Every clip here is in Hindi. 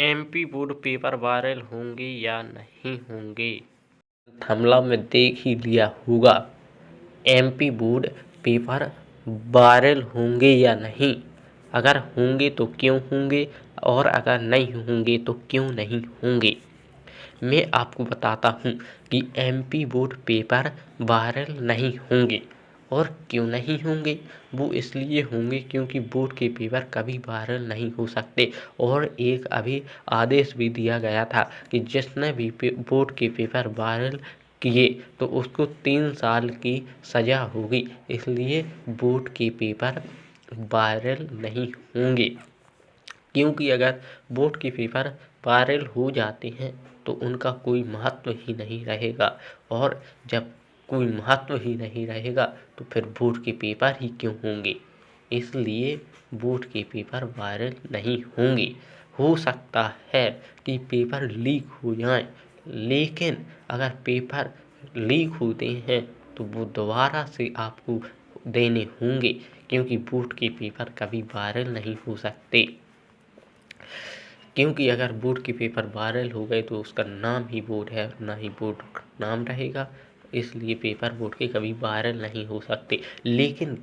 एमपी बोर्ड पेपर वायरल होंगे या नहीं होंगे? थंबनेल में देख ही लिया होगा। एमपी बोर्ड पेपर वायरल होंगे या नहीं? अगर होंगे तो क्यों होंगे और अगर नहीं होंगे तो क्यों नहीं होंगे? मैं आपको बताता हूँ कि एमपी बोर्ड पेपर वायरल नहीं होंगे। और क्यों नहीं होंगे? वो इसलिए होंगे क्योंकि बोर्ड के पेपर कभी वायरल नहीं हो सकते। और एक अभी आदेश भी दिया गया था कि जिसने भी बोर्ड के पेपर वायरल किए तो उसको 3 साल की सज़ा होगी। इसलिए बोर्ड के पेपर वायरल नहीं होंगे। क्योंकि अगर बोर्ड के पेपर वायरल हो जाते हैं तो उनका कोई महत्व ही नहीं रहेगा। और जब कोई महत्व ही नहीं रहेगा तो फिर बोर्ड के पेपर ही क्यों होंगे? इसलिए बोर्ड के पेपर वायरल नहीं होंगे। हो सकता है कि पेपर लीक हो जाएं, लेकिन अगर पेपर लीक होते हैं तो वो दोबारा से आपको देने होंगे, क्योंकि बोर्ड के पेपर कभी वायरल नहीं हो सकते। क्योंकि अगर बोर्ड के पेपर वायरल हो गए तो उसका नाम ही बोर्ड है, ना ही बोर्ड का नाम रहेगा। इसलिए पेपर बोर्ड के कभी वायरल नहीं हो सकते। लेकिन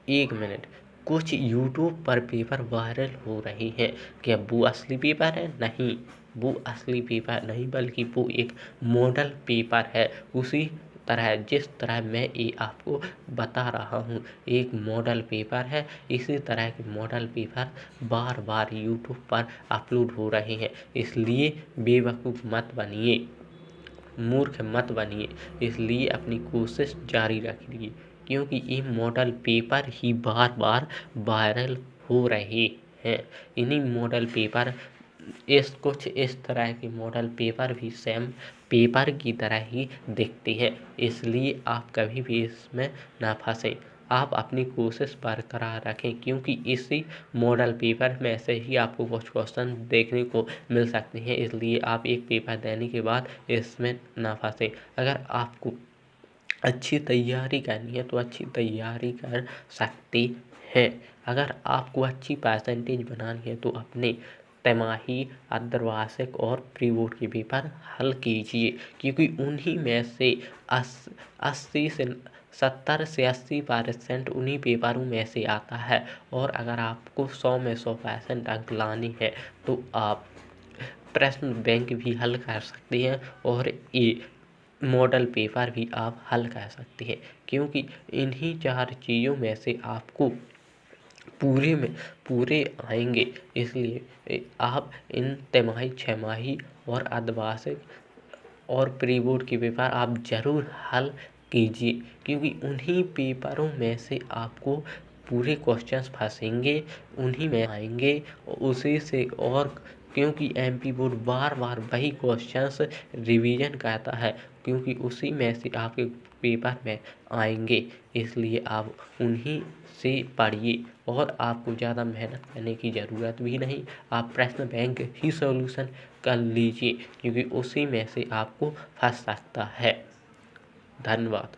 एक मिनट, कुछ यूट्यूब पर पेपर वायरल हो रहे हैं। क्या वो असली पेपर है? नहीं, वो असली पेपर नहीं, बल्कि वो एक मॉडल पेपर है। उसी तरह जिस तरह मैं ये आपको बता रहा हूँ, एक मॉडल पेपर है। इसी तरह के मॉडल पेपर बार बार यूट्यूब पर अपलोड हो रहे हैं। इसलिए बेवकूफ़ मत बनिए, मूर्ख मत बनिए। इसलिए अपनी कोशिश जारी रखिए, क्योंकि ये मॉडल पेपर ही बार बार वायरल हो रहे हैं। इन्हीं मॉडल पेपर कुछ इस तरह के मॉडल पेपर भी सेम पेपर की तरह ही दिखते हैं। इसलिए आप कभी भी इसमें ना फंसें। आप अपनी कोशिश बरकरार रखें, क्योंकि इसी मॉडल पेपर में से ही आपको कुछ क्वेश्चन देखने को मिल सकते हैं। इसलिए आप एक पेपर देने के बाद इसमें ना फंसें। अगर आपको अच्छी तैयारी करनी है तो अच्छी तैयारी कर सकते हैं। अगर आपको अच्छी परसेंटेज बनानी है तो अपने तिमाही, अर्धवार्षिक और प्री बोर्ड के पेपर हल कीजिए, क्योंकि उन्हीं में से 70 से 80% उन्हीं पेपरों में से आता है। और अगर आपको 100 में 100% अंक लाने हैं तो आप प्रश्न बैंक भी हल कर सकते हैं और ये मॉडल पेपर भी आप हल कर सकते हैं, क्योंकि इन्हीं 4 चीज़ों में से आपको पूरे आएंगे। इसलिए आप इन तिमाही, छमाही और अर्धवार्षिक और प्री बोर्ड के पेपर आप ज़रूर हल कीजिए, क्योंकि उन्हीं पेपरों में से आपको पूरे क्वेश्चंस फंसेंगे, उन्हीं में आएंगे उसी से। और क्योंकि एमपी बोर्ड बार बार वही क्वेश्चंस रिवीजन करता है, क्योंकि उसी में से आपके पेपर में आएंगे। इसलिए आप उन्हीं से पढ़िए और आपको ज़्यादा मेहनत करने की ज़रूरत भी नहीं। आप प्रश्न बैंक ही सॉल्यूशन कर लीजिए, क्योंकि उसी में से आपको फंस सकता है। धन्यवाद।